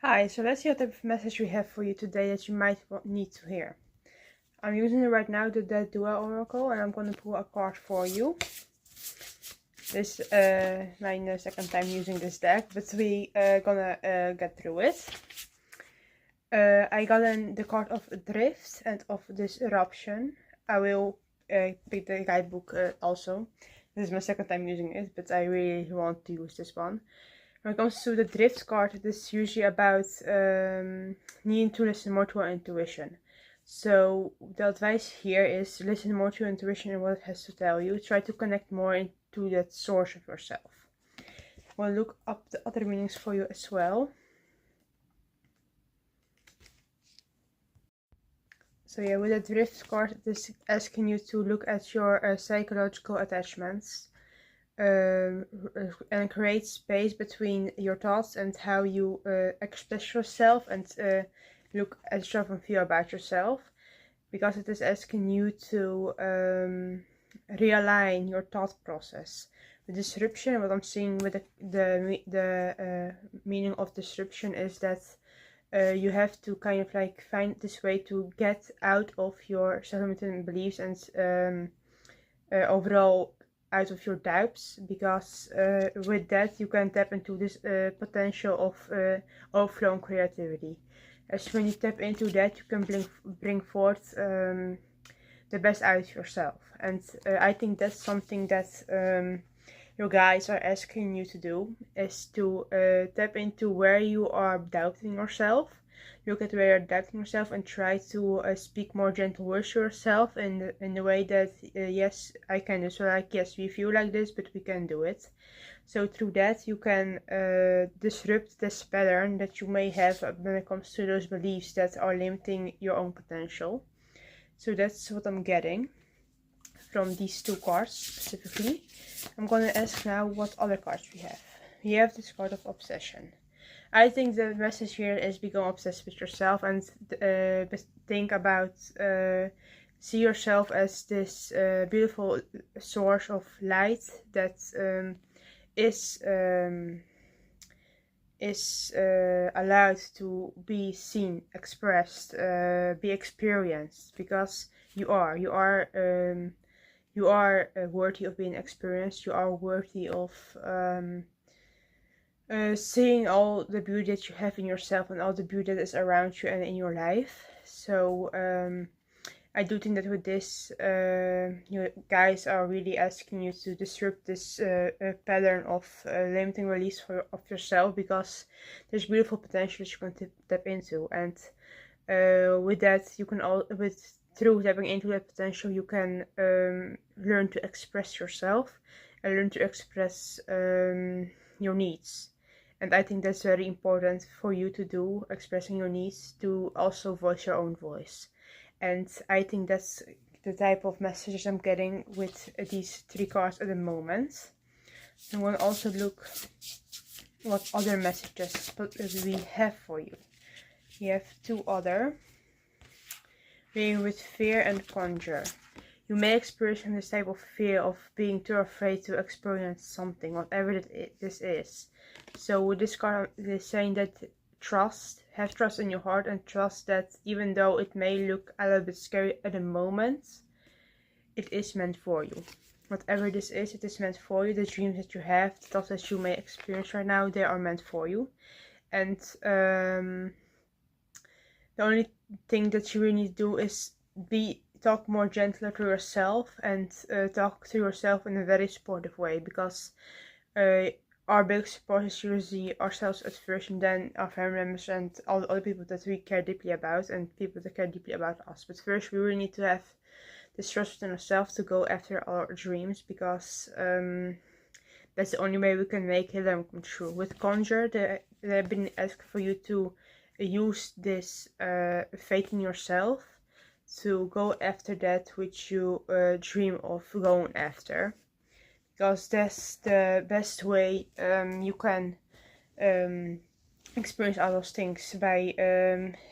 Hi, so let's see what type of message we have for you today that you might need to hear. I'm using it right now, the Dead Dual Oracle, and I'm going to pull a card for you. This is my second time using this deck, but we gonna get through it. I got in the card of Drift and of Disruption. I will pick the guidebook also. This is my second time using it, but I really want to use this one. When it comes to the drift card, it is usually about needing to listen more to our intuition. So the advice here is listen more to your intuition and what it has to tell you. Try to connect more into that source of yourself. We'll look up the other meanings for you as well. So yeah, with the drift card, it is asking you to look at your psychological attachments. And create space between your thoughts and how you express yourself, and look at yourself and feel about yourself, because it is asking you to realign your thought process. The disruption, what I'm seeing with the meaning of disruption is that you have to kind of like find this way to get out of your self-limiting beliefs and overall out of your doubts, because with that you can tap into this potential of overflowing creativity. As when you tap into that, you can bring forth the best out of yourself, and I think that's something that your guides are asking you to do, is to tap into where you are doubting yourself. Look at where you're doubting yourself and try to speak more gentle words to yourself in the way that yes, I can do. So like, yes, we feel like this, but we can do it. So through that you can disrupt this pattern that you may have when it comes to those beliefs that are limiting your own potential. So that's what I'm getting from these two cards specifically. I'm gonna ask now what other cards we have. We have this card of obsession. I think the message here is become obsessed with yourself and think about, see yourself as this beautiful source of light that is allowed to be seen, expressed, be experienced, because you are worthy of being experienced. You are worthy of seeing all the beauty that you have in yourself and all the beauty that is around you and in your life. So I do think that with this, you guys are really asking you to disrupt this pattern of limiting release of yourself, because there's beautiful potential that you can tap into, and with that you can through tapping into that potential you can learn to express yourself and learn to express your needs. And I think that's very important for you to do, expressing your needs, to also voice your own voice. And I think that's the type of messages I'm getting with these three cards at the moment. I'm going to also look what other messages we have for you. We have two other. Being with fear and conjure. You may experience this type of fear of being too afraid to experience something, whatever this is. So with this card, it is saying that have trust in your heart, and trust that even though it may look a little bit scary at the moment, it is meant for you. Whatever this is, it is meant for you. The dreams that you have, the thoughts that you may experience right now, they are meant for you. And the only thing that you really need to do is talk more gentler to yourself, and talk to yourself in a very supportive way, because our biggest support is usually ourselves at first, and then our family members and all the other people that we care deeply about, and people that care deeply about us. But first we really need to have this trust in ourselves to go after our dreams, because that's the only way we can make them come true. With conjure, they've been asking for you to use this faith in yourself to go after that which you dream of going after, because that's the best way you can experience all those things, by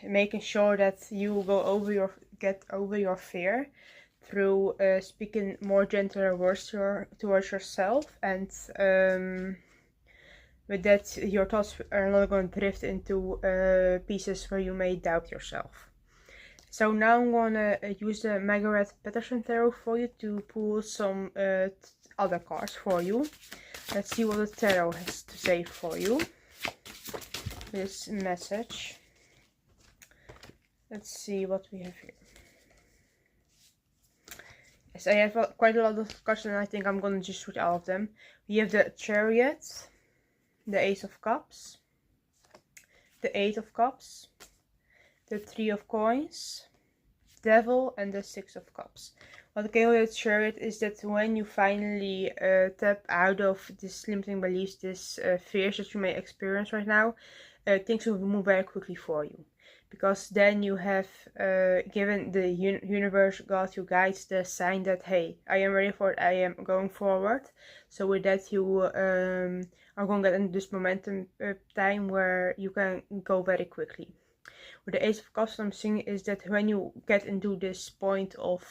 making sure that you get over your fear through speaking more gentler words towards yourself, and with that your thoughts are not going to drift into pieces where you may doubt yourself. So now I'm gonna use the Margaret Patterson Tarot for you to pull some other cards for you. Let's see what the tarot has to say for you. This message. Let's see what we have here. Yes, I have quite a lot of cards and I think I'm gonna just read all of them. We have the Chariot, the Ace of Cups, the Eight of Cups, the Three of Coins, Devil, and the Six of Cups. What came with the Chariot is that when you finally tap out of this limiting beliefs, this fears that you may experience right now, things will move very quickly for you. Because then you have given the universe, God, your guides, the sign that, hey, I am ready for it, I am going forward. So with that you are going to get into this momentum time where you can go very quickly. With the Ace of Cups, what I'm seeing is that when you get into this point of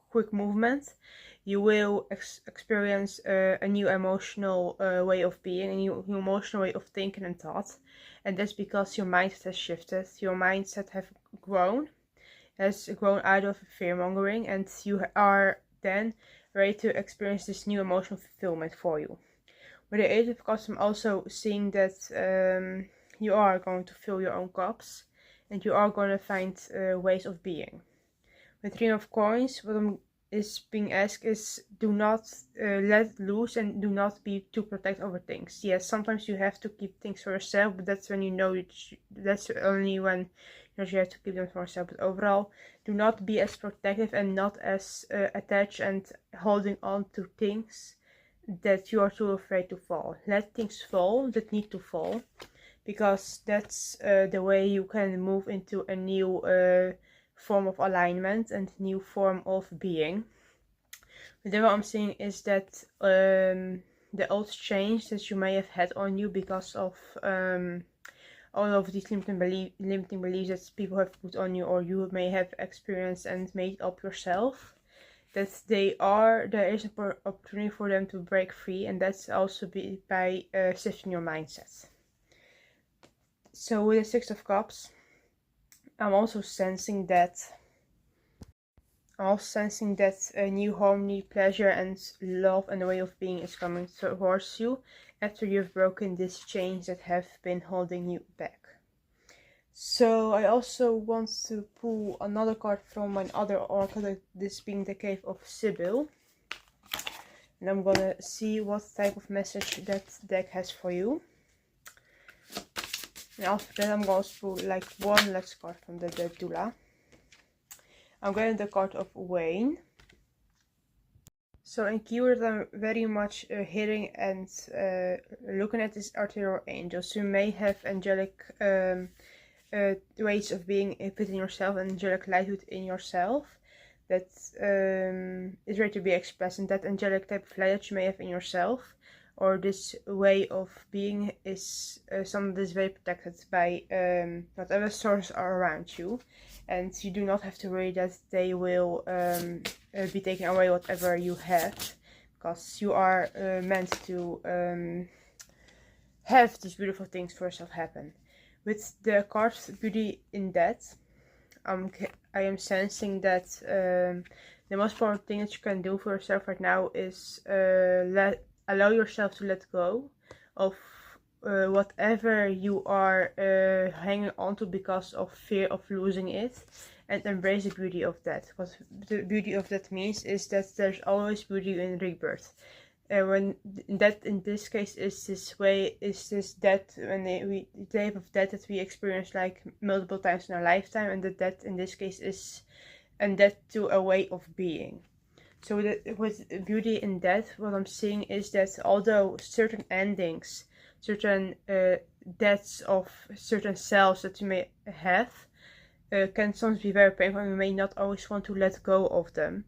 quick movement, you will experience a new emotional way of being, a new emotional way of thinking and thought. And that's because your mindset has shifted, your mindset has grown out of fear-mongering, and you are then ready to experience this new emotional fulfillment for you. With the Eight of Cups, I'm also seeing that you are going to fill your own cups, and you are going to find ways of being. With Three of Coins, what is being asked is do not let loose and do not be too protective over things. Yes, sometimes you have to keep things for yourself, but that's when you know that's only when you have to keep them for yourself. But overall, do not be as protective and not as attached and holding on to things that you are too afraid to fall. Let things fall that need to fall, because that's the way you can move into a new form of alignment and new form of being. But then what I'm seeing is that the old change that you may have had on you because of all of these limiting beliefs that people have put on you, or you may have experienced and made up yourself, that there is an opportunity for them to break free, and that's also by shifting your mindset. So with the Six of Cups, I'm also sensing that a new harmony, pleasure and love and a way of being is coming towards you after you've broken this chains that have been holding you back. So I also want to pull another card from my other oracle, this being the Cave of Sibyl. And I'm gonna see what type of message that deck has for you. And after that I'm going to pull like one last card from the Dula. I'm getting the card of Wayne. So in keyword I'm very much hitting and looking at these arterial angels. You may have angelic ways of being within yourself, and angelic light within yourself that is ready to be expressed, and that angelic type of light that you may have in yourself, or this way of being, is something that is very protected by whatever sources are around you, and you do not have to worry that they will be taking away whatever you have, because you are meant to have these beautiful things for yourself happen. With the card Beauty in Death, I am sensing that the most important thing that you can do for yourself right now is allow yourself to let go of whatever you are hanging on to because of fear of losing it, and embrace the beauty of that. What the beauty of that means is that there's always beauty in rebirth. When that in this case is this death, when the type of death that we experience like multiple times in our lifetime, and the death in this case is a death to a way of being. So with beauty in death, what I'm seeing is that although certain endings, certain deaths of certain selves that you may have can sometimes be very painful, and you may not always want to let go of them.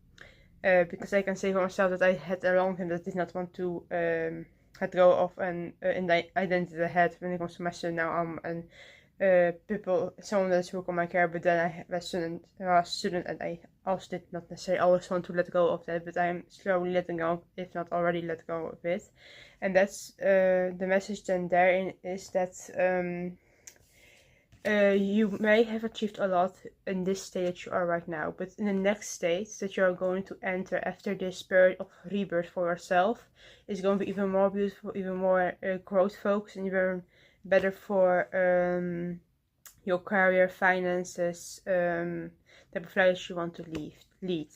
Because I can say for myself that I had a long time that I did not want to let go of an identity I had when it comes to my student. Now I'm someone that's working on my career, but then I was a student and I also did not necessarily always want to let go of that, but I'm slowly letting go, if not already let go of it. And that's the message then therein is that you may have achieved a lot in this state that you are right now, but in the next state that you are going to enter after this period of rebirth for yourself is going to be even more beautiful, even more growth focused, and even better for your career, finances, type of life you want to lead.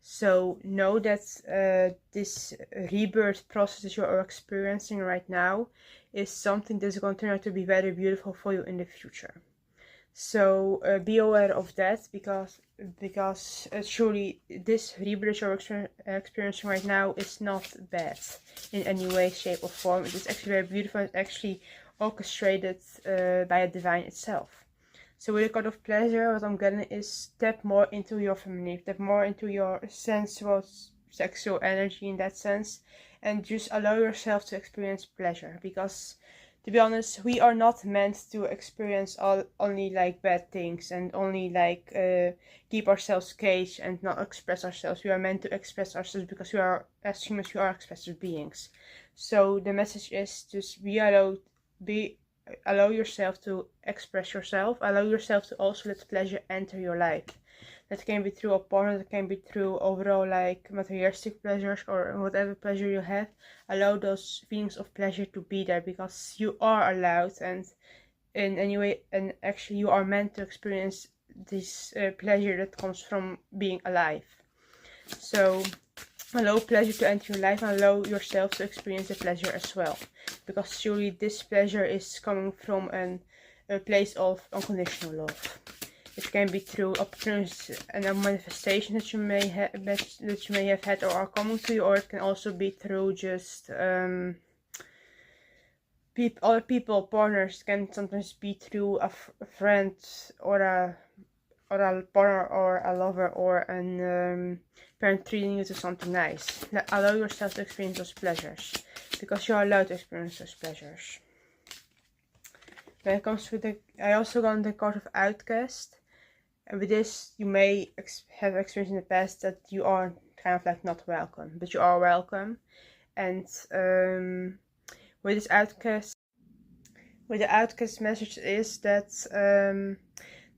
So know that this rebirth process that you are experiencing right now is something that's going to turn out to be very beautiful for you in the future. So be aware of that, because surely this rebirth you're experiencing right now is not bad in any way, shape or form. It is actually very beautiful. It's actually orchestrated by a divine itself. So with a card of pleasure, what I'm getting is step more into your femininity, step more into your sensual, sexual energy in that sense, and just allow yourself to experience pleasure. Because, to be honest, we are not meant to experience only like bad things and only like keep ourselves caged and not express ourselves. We are meant to express ourselves because we are, as humans, we are expressive beings. So the message is just allow yourself to express yourself. Allow yourself to also let pleasure enter your life. That can be through a partner, that can be through overall like materialistic pleasures or whatever pleasure you have. Allow those feelings of pleasure to be there, because you are allowed, and in any way, and actually you are meant to experience this pleasure that comes from being alive. So allow pleasure to enter your life, and allow yourself to experience the pleasure as well, because surely this pleasure is coming from a place of unconditional love. It can be through opportunities and a manifestation that you may have had or are coming to you, or it can also be through just other people, partners. It can sometimes be through a friend or a partner or a lover or a parent treating you to something nice. Allow yourself to experience those pleasures, because you are allowed to experience those pleasures. When it comes to I also got the card of Outcast. And with this, you may have experienced in the past that you are kind of like not welcome, but you are welcome. And with this Outcast, the Outcast message is that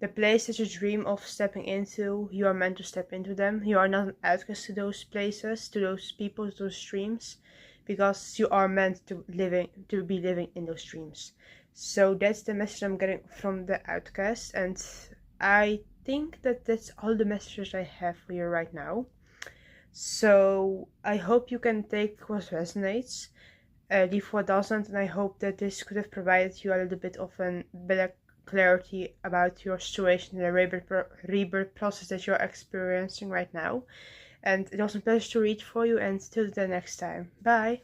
the place that you dream of stepping into, you are meant to step into them. You are not an outcast to those places, to those people, to those dreams, because you are meant to be living in those dreams. So that's the message I'm getting from the Outcast, and I think that that's all the messages I have for you right now. So I hope you can take what resonates, leave what doesn't, and I hope that this could have provided you a little bit of a better clarity about your situation, the rebirth process that you're experiencing right now. And it was a pleasure to read for you, and till the next time. Bye!